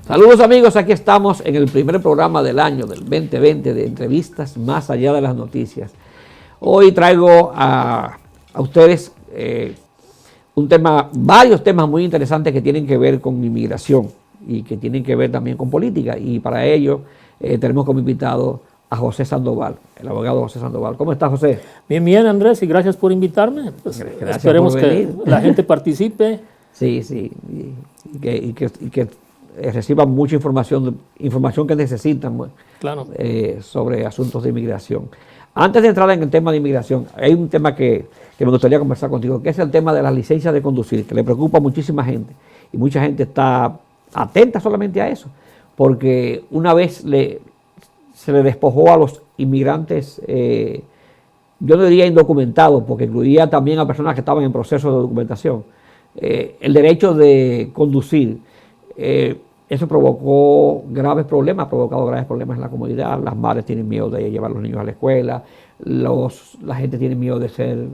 Saludos amigos, aquí estamos en el primer programa del año del 2020 de entrevistas más allá de las noticias. Hoy traigo a ustedes varios temas muy interesantes que tienen que ver con inmigración y que tienen que ver también con política, y para ello tenemos como invitado a José Sandoval, el abogado José Sandoval. ¿Cómo está, José? Bien, bien, Andrés, y gracias por invitarme. Pues esperemos que la gente participe. Sí, y que reciban mucha información que necesitan, claro, sobre asuntos de inmigración. Antes de entrar en el tema de inmigración, hay un tema que me gustaría conversar contigo, que es el tema de las licencias de conducir, que le preocupa a muchísima gente, y mucha gente está atenta solamente a eso, porque una vez se le despojó a los inmigrantes, yo no diría indocumentados, porque incluía también a personas que estaban en proceso de documentación, el derecho de conducir. Eso ha provocado graves problemas en la comunidad. Las madres tienen miedo de llevar a los niños a la escuela, la gente tiene miedo de ser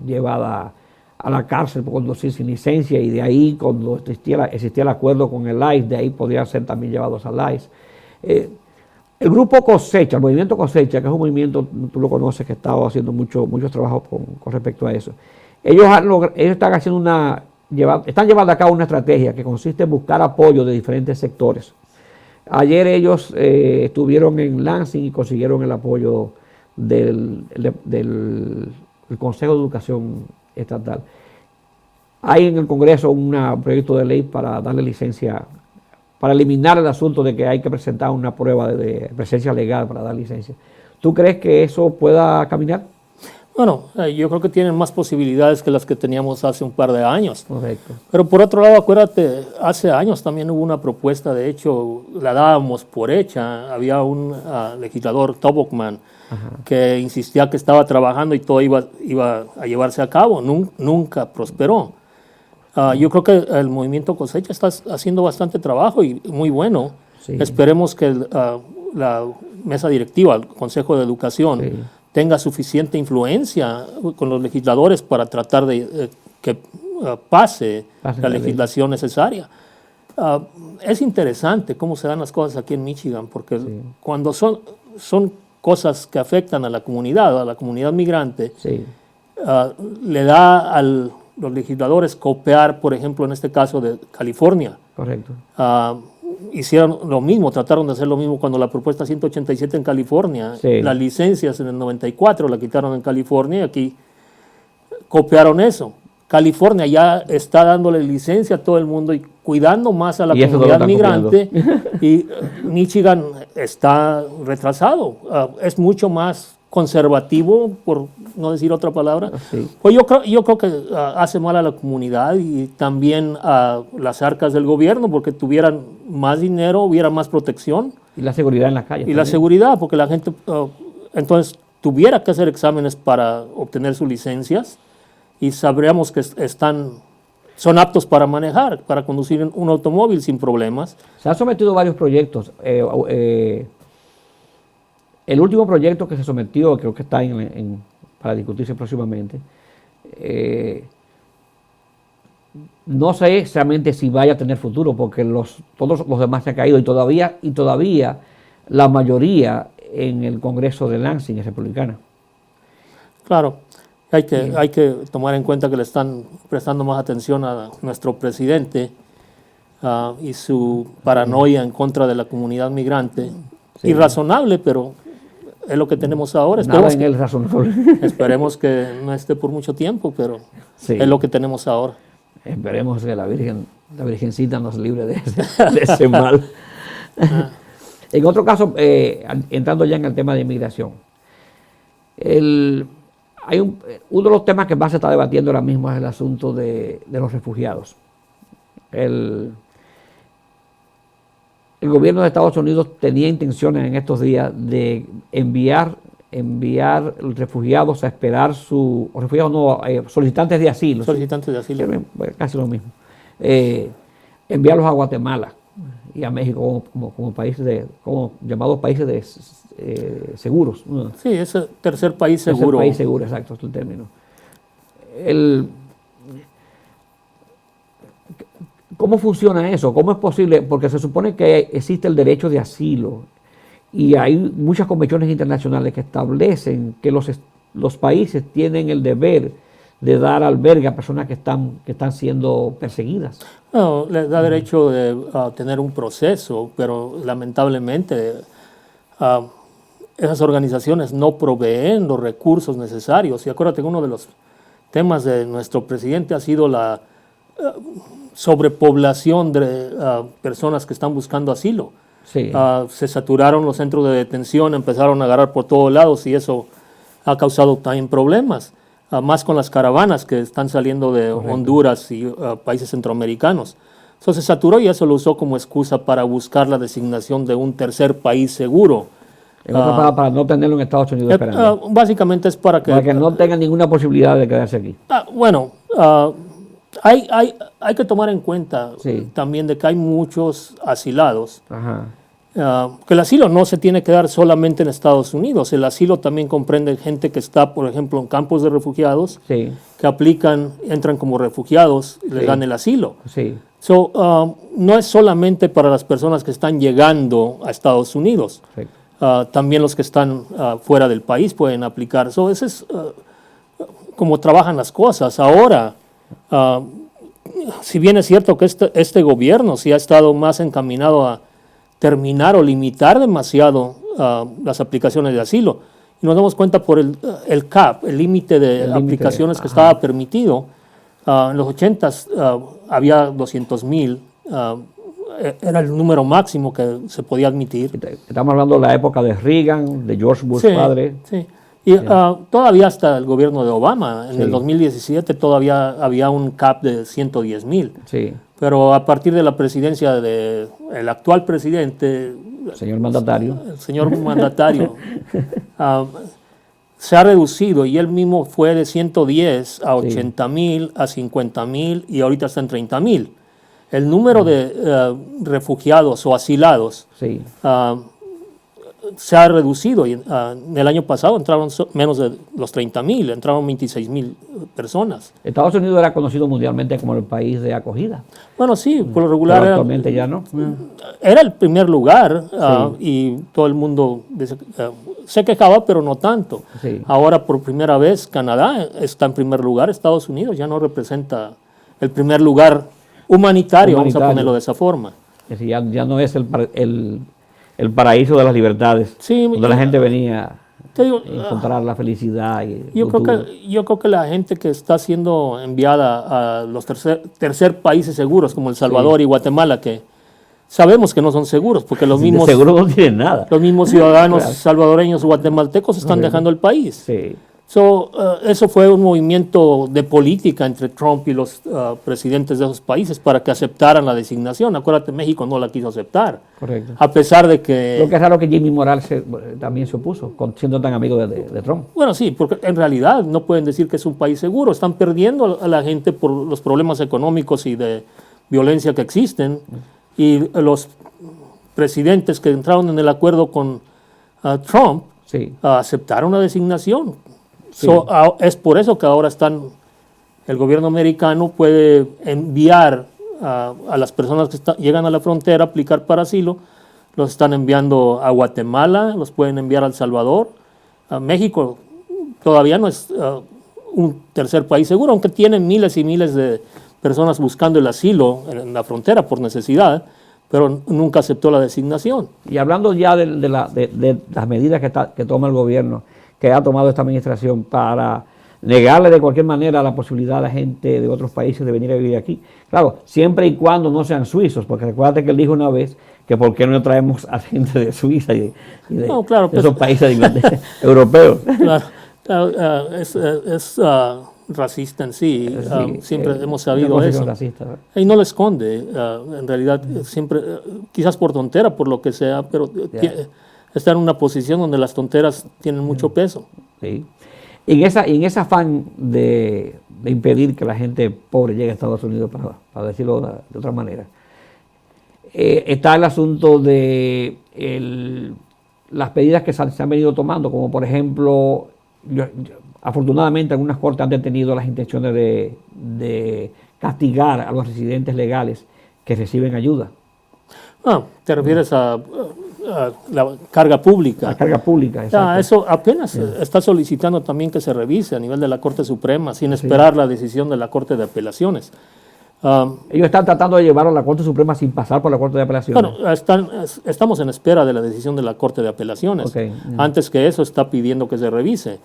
llevada a la cárcel por conducir sin licencia, y de ahí, cuando existía el acuerdo con el ICE, de ahí podrían ser también llevados al ICE. El grupo Cosecha, el movimiento Cosecha, que es un movimiento, tú lo conoces, que ha estado haciendo muchos trabajos con respecto a eso. Ellos están llevando a cabo una estrategia que consiste en buscar apoyo de diferentes sectores. Ayer ellos estuvieron en Lansing y consiguieron el apoyo del Consejo de Educación Estatal. Hay en el Congreso un proyecto de ley para darle licencia, para eliminar el asunto de que hay que presentar una prueba de presencia legal para dar licencia. ¿Tú crees que eso pueda caminar? Bueno, yo creo que tienen más posibilidades que las que teníamos hace un par de años. Correcto. Pero por otro lado, acuérdate, hace años también hubo una propuesta, de hecho, la dábamos por hecha. Había un legislador, Tobokman, que insistía que estaba trabajando y todo iba a llevarse a cabo. Nunca prosperó. Yo creo que el movimiento Cosecha está haciendo bastante trabajo y muy bueno. Sí. Esperemos que la mesa directiva, el Consejo de Educación, sí, tenga suficiente influencia con los legisladores para tratar de que pase la legislación necesaria. Es interesante cómo se dan las cosas aquí en Michigan, porque sí, cuando son cosas que afectan a la comunidad migrante, sí, le da a los legisladores copiar, por ejemplo, en este caso de California. Correcto. Hicieron lo mismo, trataron de hacer lo mismo cuando la propuesta 187 en California, sí, las licencias en el 94 la quitaron en California, y aquí copiaron eso. California ya está dándole licencia a todo el mundo y cuidando más a la comunidad migrante, y Michigan está retrasado, es mucho más conservativo, por no decir otra palabra. Sí. Pues yo creo que hace mal a la comunidad y también a las arcas del gobierno, porque tuvieran más dinero, hubiera más protección. Y la seguridad en las calles. Y también la seguridad, porque la gente entonces tuviera que hacer exámenes para obtener sus licencias, y sabríamos que son aptos para manejar, para conducir un automóvil sin problemas. Se han sometido varios proyectos. El último proyecto que se sometió, creo que está para discutirse próximamente, no sé exactamente si vaya a tener futuro, porque todos los demás se han caído, y todavía la mayoría en el Congreso de Lansing es republicana. Claro, hay que tomar en cuenta que le están prestando más atención a nuestro presidente y su paranoia en contra de la comunidad migrante. Sí. Irrazonable, pero es lo que tenemos ahora. Esperemos que no esté por mucho tiempo, pero sí, es lo que tenemos ahora. Esperemos que la Virgencita nos libre de ese mal. En otro caso, entrando ya en el tema de inmigración, uno de los temas que más se está debatiendo ahora mismo es el asunto de los refugiados. El gobierno de Estados Unidos tenía intenciones en estos días de enviar refugiados a esperar solicitantes de asilo. Solicitantes de asilo. Casi lo mismo. Enviarlos a Guatemala. y a México como países como llamados países seguros. ¿No? Sí, es el tercer país seguro. Tercer país seguro, exacto, es el término. ¿Cómo funciona eso? ¿Cómo es posible? Porque se supone que existe el derecho de asilo y hay muchas convenciones internacionales que establecen que los países tienen el deber de dar albergue a personas que están siendo perseguidas. No, les da derecho de tener un proceso, pero lamentablemente esas organizaciones no proveen los recursos necesarios. Y acuérdate que uno de los temas de nuestro presidente ha sido la sobrepoblación de personas que están buscando asilo. Sí. Se saturaron los centros de detención, empezaron a agarrar por todos lados y eso ha causado también problemas, más con las caravanas que están saliendo de Correcto. Honduras y países centroamericanos. Eso se saturó y eso lo usó como excusa para buscar la designación de un tercer país seguro. En otras palabras, para no tenerlo en Estados Unidos esperando. Básicamente es para que no tengan ninguna posibilidad de quedarse aquí. Bueno, hay que tomar en cuenta Sí. también de que hay muchos asilados. Ajá. Que el asilo no se tiene que dar solamente en Estados Unidos. El asilo también comprende gente que está, por ejemplo, en campos de refugiados, Sí. que aplican, entran como refugiados y les Sí. dan el asilo. Sí. No es solamente para las personas que están llegando a Estados Unidos. Perfecto. También los que están fuera del país pueden aplicar. Eso es como trabajan las cosas. Ahora, si bien es cierto que este gobierno sí ha estado más encaminado a terminar o limitar demasiado las aplicaciones de asilo, y nos damos cuenta por el cap, el límite de aplicaciones que estaba permitido. En los 80s había 200,000, era el número máximo que se podía admitir. Estamos hablando de la época de Reagan, de George Bush padre. Sí. Y todavía hasta el gobierno de Obama, en Sí. el 2017 todavía había un cap de 110,000. Sí. Pero a partir de la presidencia del actual presidente, Señor mandatario. el señor mandatario, se ha reducido y él mismo fue de 110 a 80,000, a 50,000 y ahorita está en 30,000. El número de refugiados o asilados Sí. se ha reducido. Y, en el año pasado entraron menos de los 30,000, entraron 26,000 personas. Estados Unidos era conocido mundialmente como el país de acogida. Bueno, sí, por lo regular Pero actualmente ya no. era el primer lugar y todo el mundo se quejaba, pero no tanto. Sí. Ahora, por primera vez, Canadá está en primer lugar, Estados Unidos ya no representa el primer lugar humanitario, vamos a ponerlo de esa forma. Es decir, ya no es el paraíso de las libertades, Sí, donde la gente venía te digo, a encontrar la felicidad. Y yo creo que la gente que está siendo enviada a los tercer países seguros, como El Salvador y Guatemala, que sabemos que no son seguros, porque los mismos, seguro no tienen nada. los mismos ciudadanos salvadoreños o guatemaltecos están dejando el país. Sí. Eso fue un movimiento de política entre Trump y los presidentes de esos países para que aceptaran la designación. Acuérdate, México no la quiso aceptar. Correcto. A pesar de que... Lo que es raro que Jimmy Morales también se opuso, siendo tan amigo de Trump. Bueno, sí, porque en realidad no pueden decir que es un país seguro. Están perdiendo a la gente por los problemas económicos y de violencia que existen. Y los presidentes que entraron en el acuerdo con Trump Sí. aceptaron la designación. Sí. Es por eso que ahora el gobierno americano puede enviar a las personas que llegan a la frontera a aplicar para asilo, los están enviando a Guatemala, los pueden enviar a El Salvador. México todavía no es un tercer país seguro, aunque tiene miles y miles de personas buscando el asilo en la frontera por necesidad, pero nunca aceptó la designación. Y hablando ya de las medidas que toma el gobierno, que ha tomado esta administración para negarle de cualquier manera la posibilidad a la gente de otros países de venir a vivir aquí. Claro, siempre y cuando no sean suizos, porque recuerda que él dijo una vez que por qué no traemos a gente de Suiza y de esos países europeos. Claro, es racista en sí, siempre hemos sabido eso. Racista, y no lo esconde, en realidad siempre, quizás por tontera, por lo que sea, pero está en una posición donde las tonteras tienen mucho peso. Sí. Y en ese afán de impedir que la gente pobre llegue a Estados Unidos, para decirlo de otra manera, está el asunto de las medidas que se han venido tomando, como por ejemplo, afortunadamente algunas cortes han detenido las intenciones de castigar a los residentes legales que reciben ayuda. ¿Te refieres a la carga pública? La carga pública, exacto. Eso apenas está solicitando también que se revise a nivel de la Corte Suprema, sin esperar la decisión de la Corte de Apelaciones. Ellos están tratando de llevarlo a la Corte Suprema sin pasar por la Corte de Apelaciones. Bueno, estamos en espera de la decisión de la Corte de Apelaciones. Okay. Antes que eso está pidiendo que se revise.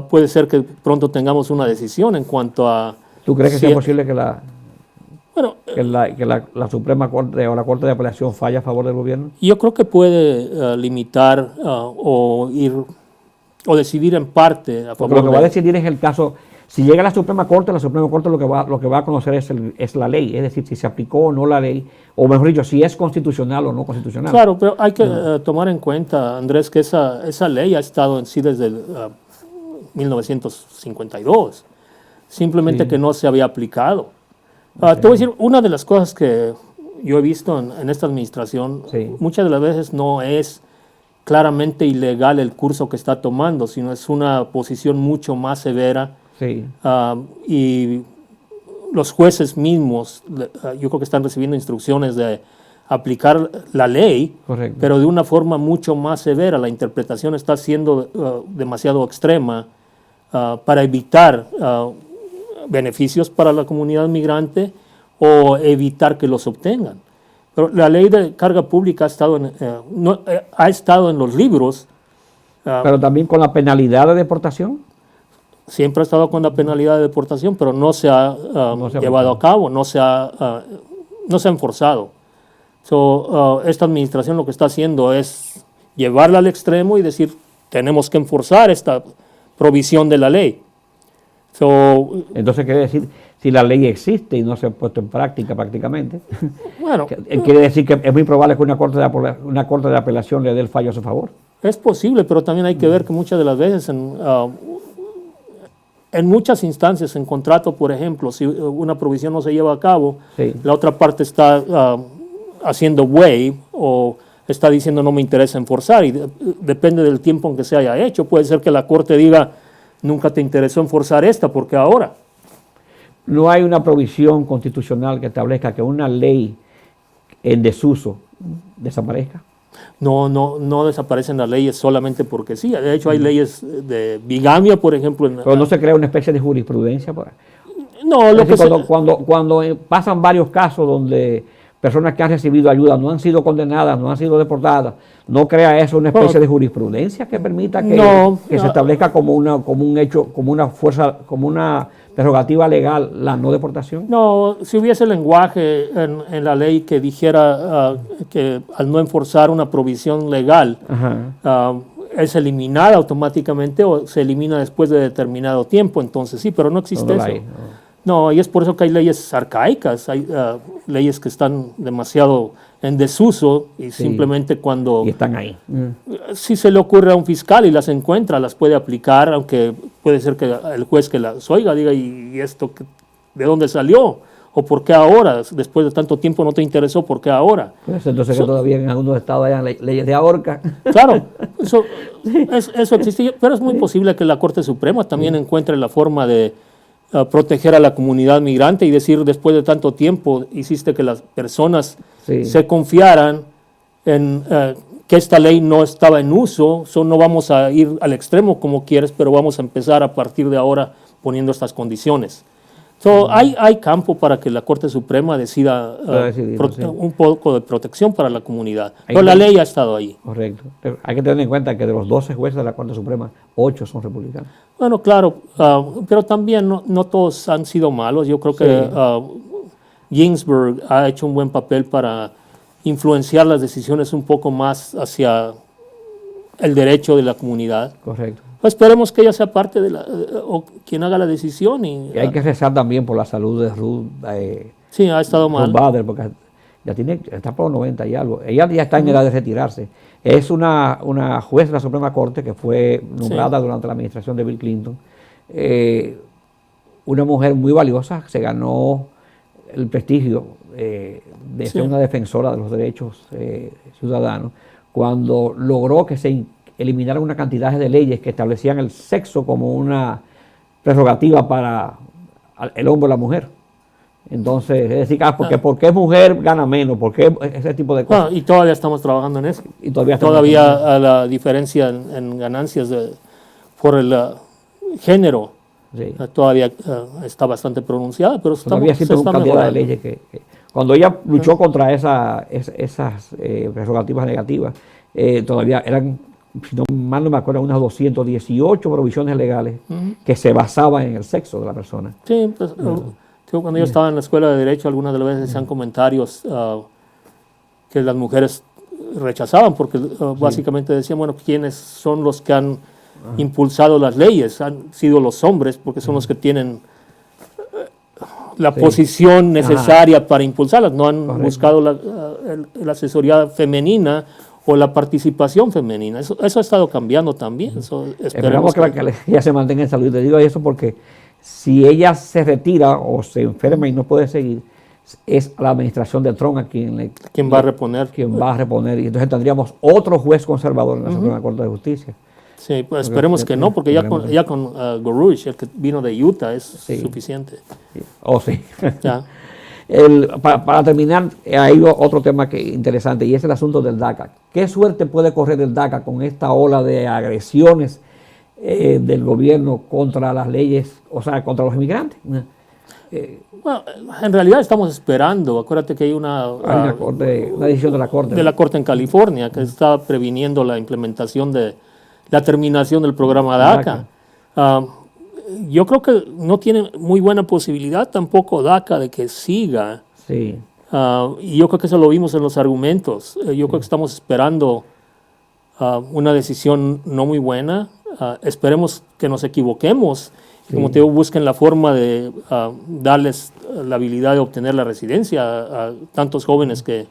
Puede ser que pronto tengamos una decisión en cuanto a... ¿Tú crees que sea posible que la Suprema Corte o la Corte de Apelación falle a favor del gobierno? Yo creo que puede limitar o decidir en parte a favor. Porque lo que va a decidir es el caso. Si llega a la Suprema Corte lo que va a conocer es la ley, es decir, si se aplicó o no la ley, o mejor dicho, si es constitucional o no constitucional. Claro, pero hay que tomar en cuenta, Andrés, que esa ley ha estado en sí desde 1952, simplemente que no se había aplicado. Te voy a decir, una de las cosas que yo he visto en esta administración, muchas de las veces no es claramente ilegal el curso que está tomando, sino es una posición mucho más severa. Y los jueces mismos, yo creo que están recibiendo instrucciones de aplicar la ley, pero de una forma mucho más severa. La interpretación está siendo demasiado extrema para evitar beneficios para la comunidad migrante o evitar que los obtengan. Pero la ley de carga pública ha estado en los libros. Pero también con la penalidad de deportación. Siempre ha estado con la penalidad de deportación, pero no se ha llevado a cabo, no se ha enforzado. Esta administración lo que está haciendo es llevarla al extremo y decir, tenemos que enforzar esta provisión de la ley. Entonces quiere decir, si la ley existe y no se ha puesto en práctica prácticamente, bueno, quiere decir que es muy probable que una corte de apelación le dé el fallo a su favor. Es posible, pero también hay que ver que muchas de las veces en muchas instancias, en contrato, por ejemplo, si una provisión no se lleva a cabo, la otra parte está haciendo waive o está diciendo no me interesa enforzar, y depende del tiempo en que se haya hecho. Puede ser que la Corte diga, nunca te interesó enforzar esta, ¿por qué ahora? No hay una provisión constitucional que establezca que una ley en desuso desaparezca. No desaparecen las leyes solamente porque sí. De hecho, hay leyes de bigamia, por ejemplo. Pero no se crea una especie de jurisprudencia. No, cuando pasan varios casos donde personas que han recibido ayuda no han sido condenadas, no han sido deportadas, ¿no crea eso una especie de jurisprudencia que permita que se establezca como un hecho, como una prerrogativa legal la no deportación? No, si hubiese lenguaje en la ley que dijera que al no enforzar una provisión legal es eliminada automáticamente o se elimina después de determinado tiempo, entonces sí, pero no existe eso. No, y es por eso que hay leyes arcaicas, hay leyes que están demasiado en desuso y simplemente cuando... Y están ahí. Si se le ocurre a un fiscal y las encuentra, las puede aplicar, aunque puede ser que el juez que las oiga diga, ¿y esto de dónde salió? ¿O por qué ahora? Después de tanto tiempo no te interesó, ¿por qué ahora? Pues entonces que todavía en algunos estados hayan leyes de ahorca. Claro, eso existe, pero es muy posible que la Corte Suprema también encuentre la forma de proteger a la comunidad migrante y decir, después de tanto tiempo hiciste que las personas se confiaran en que esta ley no estaba en uso, no vamos a ir al extremo como quieres, pero vamos a empezar a partir de ahora poniendo estas condiciones. Hay campo para que la Corte Suprema decida un poco de protección para la comunidad, pero la ley ha estado ahí. Correcto. Hay que tener en cuenta que de los 12 jueces de la Corte Suprema, 8 son republicanos. Bueno, claro, pero también no todos han sido malos. Yo creo que Ginsburg ha hecho un buen papel para influenciar las decisiones un poco más hacia el derecho de la comunidad. Correcto. Esperemos que ella sea parte de o quien haga la decisión. Y hay que rezar también por la salud de Ruth. Sí, ha estado mal. Ruth Bader, porque está por los 90 y algo. Ella ya está en edad de retirarse. Es una juez de la Suprema Corte que fue nombrada durante la administración de Bill Clinton. Una mujer muy valiosa, se ganó el prestigio de ser una defensora de los derechos ciudadanos cuando logró que se eliminaran una cantidad de leyes que establecían el sexo como una prerrogativa para el hombre o la mujer. Entonces, es decir, porque es mujer gana menos, porque ese tipo de cosas. Y todavía estamos trabajando en eso. Y todavía la diferencia en ganancias por el género todavía está bastante pronunciada, pero todavía existe una cantidad de leyes que cuando ella luchó contra esas prerrogativas negativas, todavía eran, si no mal no me acuerdo, unas 218 provisiones legales que se basaban en el sexo de la persona. Sí, pues, cuando yo estaba en la escuela de Derecho, algunas de las veces decían comentarios que las mujeres rechazaban, porque básicamente decían, bueno, ¿quiénes son los que han impulsado las leyes? Han sido los hombres, porque son los que tienen la posición necesaria para impulsarlas. No han buscado la asesoría femenina o la participación femenina. Eso ha estado cambiando también. Esperamos que ella se mantenga en salud. Te digo eso porque si ella se retira o se enferma y no puede seguir, es la administración de Trump a quien va a reponer. Quien va a reponer. Y entonces tendríamos otro juez conservador en la Suprema Corte de Justicia. Sí, pues esperemos que no, porque ya con Goruch, el que vino de Utah, es suficiente. Sí. Ya. Para terminar, hay otro tema interesante y es el asunto del DACA. ¿Qué suerte puede correr el DACA con esta ola de agresiones del gobierno contra las leyes, o sea, contra los inmigrantes? Bueno, en realidad estamos esperando. Acuérdate que hay una decisión de la Corte. De la Corte en California que está previniendo la implementación de la terminación del programa DACA. Yo creo que no tiene muy buena posibilidad tampoco DACA de que siga. Sí. Y yo creo que eso lo vimos en los argumentos. Yo creo que estamos esperando una decisión no muy buena. Esperemos que nos equivoquemos. Sí. Como te digo, busquen la forma de darles la habilidad de obtener la residencia a tantos jóvenes que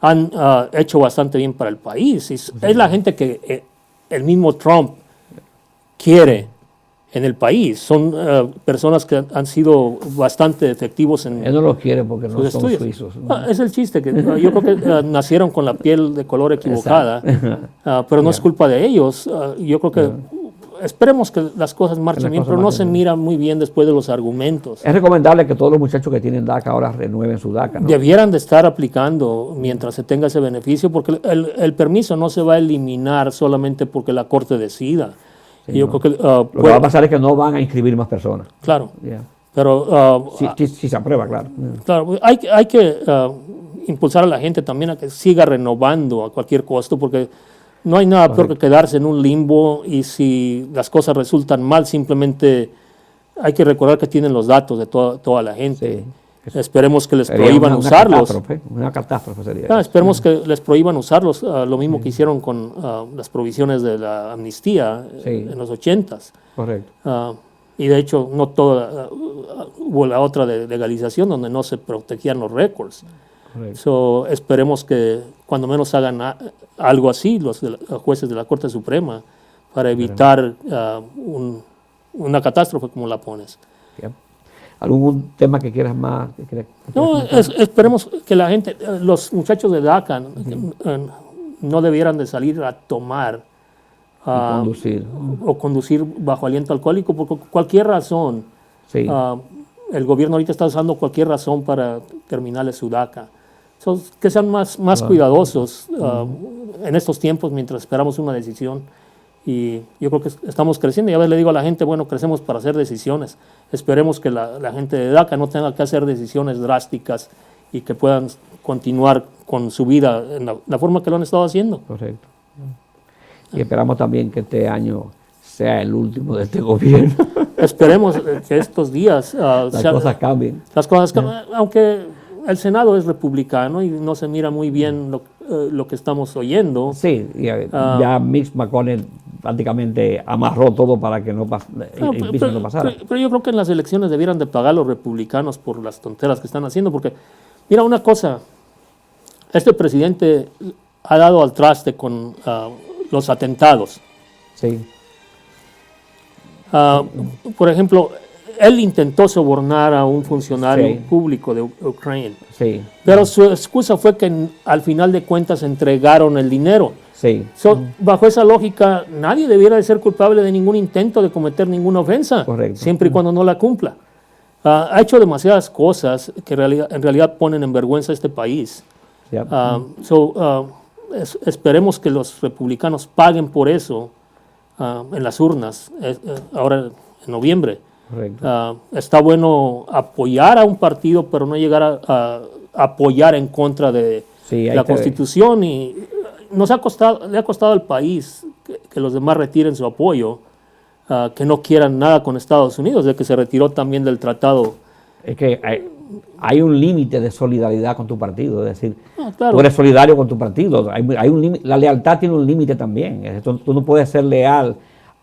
han hecho bastante bien para el país. Es la gente que el mismo Trump quiere en el país. Son personas que han sido bastante efectivos en él no los quiere porque no son suizos. Es el chiste, que yo creo que nacieron con la piel de color equivocada, pero no es culpa de ellos. Yo creo que esperemos que las cosas marchen bien, pero no se mira muy bien después de los argumentos. Es recomendable que todos los muchachos que tienen DACA ahora renueven su DACA, ¿no? Debieran de estar aplicando mientras se tenga ese beneficio, porque el permiso no se va a eliminar solamente porque la Corte decida. Sí, yo creo que lo que va a pasar es que no van a inscribir más personas. Claro. Pero si se aprueba, claro. Claro, hay que impulsar a la gente también a que siga renovando a cualquier costo, porque no hay nada peor que quedarse en un limbo, y si las cosas resultan mal, simplemente hay que recordar que tienen los datos de toda la gente. Sí. Esperemos que les prohíban usarlos. Una catástrofe sería. Esperemos que les prohíban usarlos, lo mismo que hicieron con las provisiones de la amnistía en los 80s. Correcto. Y de hecho, no toda, hubo la otra de legalización donde no se protegían los récords. So, esperemos que cuando menos hagan algo así los jueces de la Corte Suprema para evitar una catástrofe como la pones. ¿Algún tema que quieras más? Esperemos que la gente, los muchachos de DACA no debieran de salir a tomar o conducir bajo aliento alcohólico por cualquier razón. Sí. El gobierno ahorita está usando cualquier razón para terminarle su DACA. Que sean más cuidadosos en estos tiempos mientras esperamos una decisión. Y yo creo que estamos creciendo. Y a veces le digo a la gente, bueno, crecemos para hacer decisiones. Esperemos que la gente de DACA no tenga que hacer decisiones drásticas y que puedan continuar con su vida en la forma que lo han estado haciendo. Correcto. Y esperamos también que este año sea el último de este gobierno. Esperemos que estos días las cosas cambien. Las cosas cambien, aunque el Senado es republicano y no se mira muy bien lo que estamos oyendo. Sí, ya Mitch McConnell prácticamente amarró todo para que no pasara. Pero yo creo que en las elecciones debieran de pagar los republicanos por las tonteras que están haciendo, porque, mira una cosa, este presidente ha dado al traste con los atentados. Sí. Por ejemplo, él intentó sobornar a un funcionario Sí. público de Ucrania. Sí, Pero su excusa fue que al final de cuentas entregaron el dinero. sí. Bajo esa lógica, nadie debiera de ser culpable de ningún intento de cometer ninguna ofensa, Correcto. siempre y cuando no la cumpla. Ha hecho demasiadas cosas que en realidad ponen en vergüenza a este país. Ya. Esperemos que los republicanos paguen por eso en las urnas, ahora en noviembre. Correcto. Está bueno apoyar a un partido, pero no llegar a apoyar en contra de Sí, ahí la te- Constitución. Y le ha costado al país que los demás retiren su apoyo, que no quieran nada con Estados Unidos, de que se retiró también del tratado. Es que hay un límite de solidaridad con tu partido, es decir, Claro. tú eres solidario con tu partido, hay un límite, la lealtad tiene un límite también, tú no puedes ser leal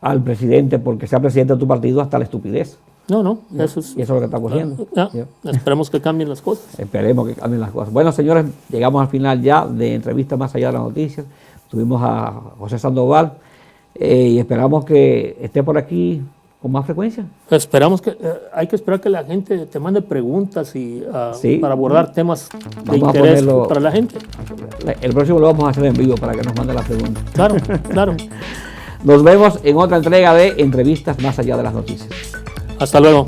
al presidente porque sea presidente de tu partido hasta la estupidez, No, eso es. y eso es lo que está ocurriendo. Ya, Ya. Esperemos que cambien las cosas. Esperemos que cambien las cosas. Bueno, señores, llegamos al final ya de Entrevista Más Allá de las Noticias. Tuvimos a José Sandoval y esperamos que esté por aquí con más frecuencia. Esperamos que hay que esperar que la gente te mande preguntas y Sí. para abordar temas de Vamos a interés ponerlo- para la gente. El próximo lo vamos a hacer en vivo para que nos mande las preguntas. Claro, claro. Nos vemos en otra entrega de Entrevistas Más Allá de las Noticias. Hasta luego.